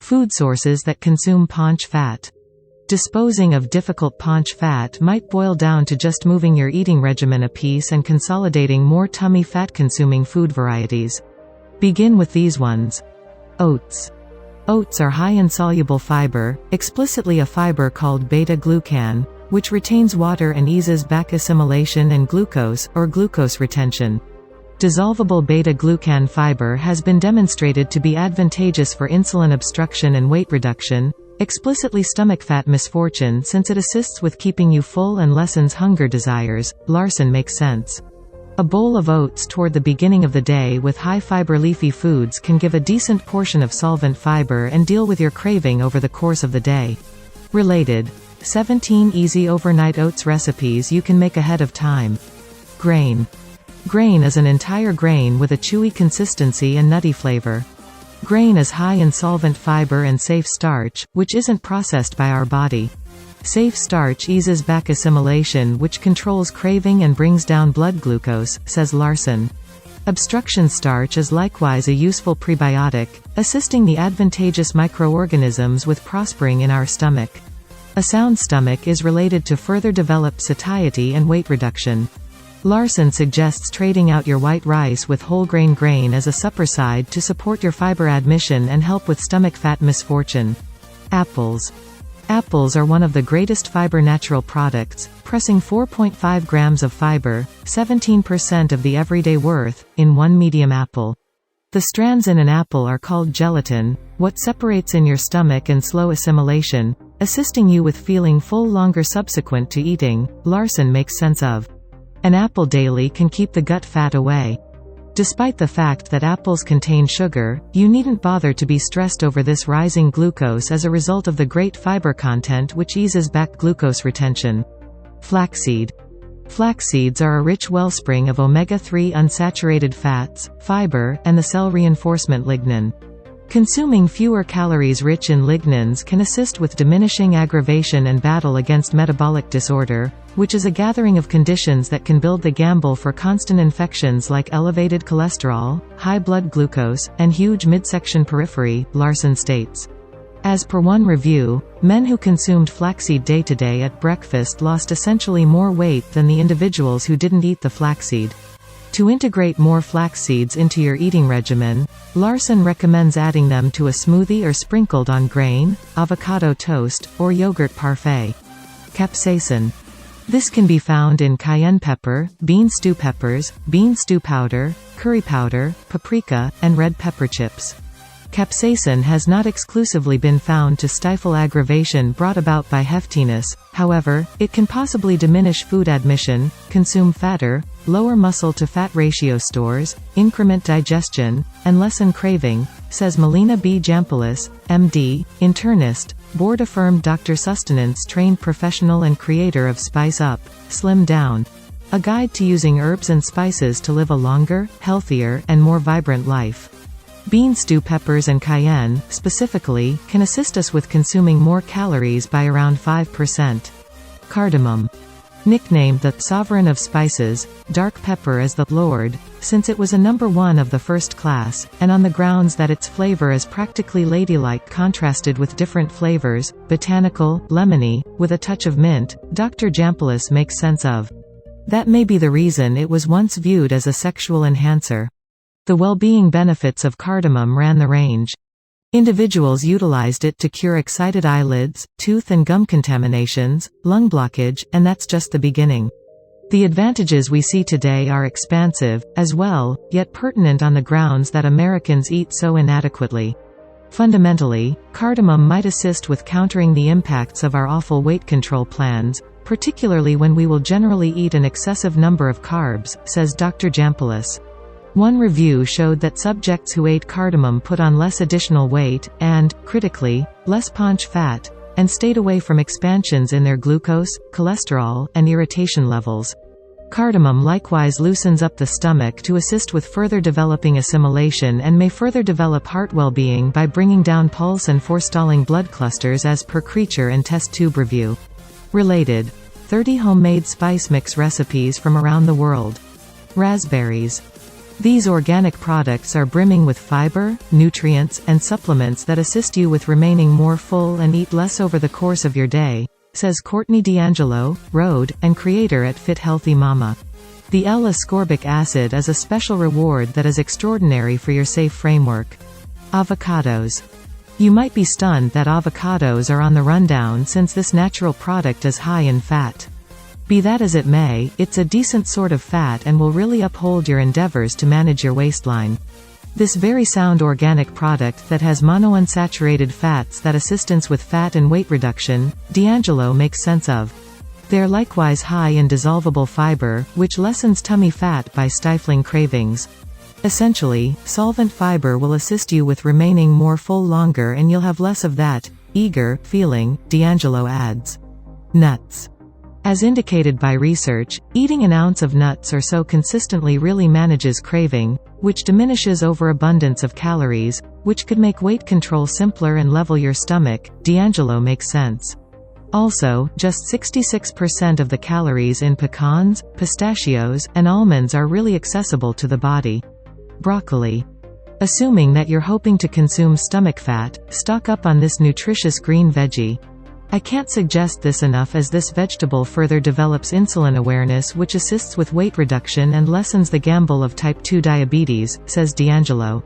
Food sources that consume paunch fat. Disposing of difficult paunch fat might boil down to just moving your eating regimen a piece and consolidating more tummy fat-consuming food varieties. Begin with these ones. Oats. Oats are high in soluble fiber, explicitly a fiber called beta-glucan, which retains water and eases back assimilation and glucose, or glucose retention. Dissolvable beta-glucan fiber has been demonstrated to be advantageous for insulin obstruction and weight reduction, explicitly stomach fat misfortune, since it assists with keeping you full and lessens hunger desires. Larson makes sense. A bowl of oats toward the beginning of the day with high-fiber leafy foods can give a decent portion of solvent fiber and deal with your craving over the course of the day. Related. 17 easy overnight oats recipes you can make ahead of time. Grain. Grain is an entire grain with a chewy consistency and nutty flavor. Grain is high in solvent fiber and safe starch, which isn't processed by our body. Safe starch eases back assimilation, which controls craving and brings down blood glucose, says Larson. Obstruction starch is likewise a useful prebiotic, assisting the advantageous microorganisms with prospering in our stomach. A sound stomach is related to further developed satiety and weight reduction. Larson suggests trading out your white rice with whole grain as a supper side to support your fiber admission and help with stomach fat misfortune. Apples. Apples are one of the greatest fiber natural products, pressing 4.5 grams of fiber, 17% of the everyday worth, in one medium apple. The strands in an apple are called gelatin, what separates in your stomach and slow assimilation, assisting you with feeling full longer subsequent to eating. Larson makes sense of. An apple daily can keep the gut fat away. Despite the fact that apples contain sugar, you needn't bother to be stressed over this rising glucose as a result of the great fiber content which eases back glucose retention. Flaxseed. Flax seeds are a rich wellspring of omega-3 unsaturated fats, fiber, and the cell reinforcement lignin. Consuming fewer calories rich in lignins can assist with diminishing aggravation and battle against metabolic disorder, which is a gathering of conditions that can build the gamble for constant infections like elevated cholesterol, high blood glucose, and huge midsection periphery, Larson states. As per one review, men who consumed flaxseed day-to-day at breakfast lost essentially more weight than the individuals who didn't eat the flaxseed. To integrate more flax seeds into your eating regimen, Larson recommends adding them to a smoothie or sprinkled on grain, avocado toast, or yogurt parfait. Capsaicin. This can be found in cayenne pepper, bean stew peppers, bean stew powder, curry powder, paprika, and red pepper chips. Capsaicin has not exclusively been found to stifle aggravation brought about by heftiness, however, it can possibly diminish food admission, consume fatter, lower muscle-to-fat ratio stores, increment digestion, and lessen craving, says Melina B. Jampoulis, MD, internist, board-affirmed Dr. Sustenance-trained professional and creator of Spice Up, Slim Down. A guide to using herbs and spices to live a longer, healthier, and more vibrant life. Bean stew peppers and cayenne, specifically, can assist us with consuming more calories by around 5%. Cardamom. Nicknamed the sovereign of spices, dark pepper is the Lord, since it was a number one of the first class, and on the grounds that its flavor is practically ladylike contrasted with different flavors, botanical, lemony, with a touch of mint, Dr. Jampoulis makes sense of. That may be the reason it was once viewed as a sexual enhancer. The well-being benefits of cardamom ran the range. Individuals utilized it to cure excited eyelids, tooth and gum contaminations, lung blockage, and that's just the beginning. The advantages we see today are expansive, as well, yet pertinent on the grounds that Americans eat so inadequately. Fundamentally, cardamom might assist with countering the impacts of our awful weight control plans, particularly when we will generally eat an excessive number of carbs, says Dr. Jampoulis. One review showed that subjects who ate cardamom put on less additional weight, and, critically, less paunch fat, and stayed away from expansions in their glucose, cholesterol, and irritation levels. Cardamom likewise loosens up the stomach to assist with further developing assimilation and may further develop heart well-being by bringing down pulse and forestalling blood clusters as per Creature and Test Tube review. Related. 30 homemade spice mix recipes from around the world. Raspberries. These organic products are brimming with fiber, nutrients, and supplements that assist you with remaining more full and eat less over the course of your day, says Courtney D'Angelo, Road, and creator at Fit Healthy Mama. The L-ascorbic acid is a special reward that is extraordinary for your safe framework. Avocados. You might be stunned that avocados are on the rundown since this natural product is high in fat. Be that as it may, it's a decent sort of fat and will really uphold your endeavors to manage your waistline. This very sound organic product that has monounsaturated fats that assistance with fat and weight reduction, D'Angelo makes sense of. They are likewise high in dissolvable fiber, which lessens tummy fat by stifling cravings. Essentially, solvent fiber will assist you with remaining more full longer and you'll have less of that eager feeling, D'Angelo adds. Nuts. As indicated by research, eating an ounce of nuts or so consistently really manages craving, which diminishes overabundance of calories, which could make weight control simpler and level your stomach. D'Angelo makes sense. Also, just 66% of the calories in pecans, pistachios, and almonds are really accessible to the body. Broccoli. Assuming that you're hoping to consume stomach fat, stock up on this nutritious green veggie. I can't suggest this enough, as this vegetable further develops insulin awareness, which assists with weight reduction and lessens the gamble of type 2 diabetes, says D'Angelo.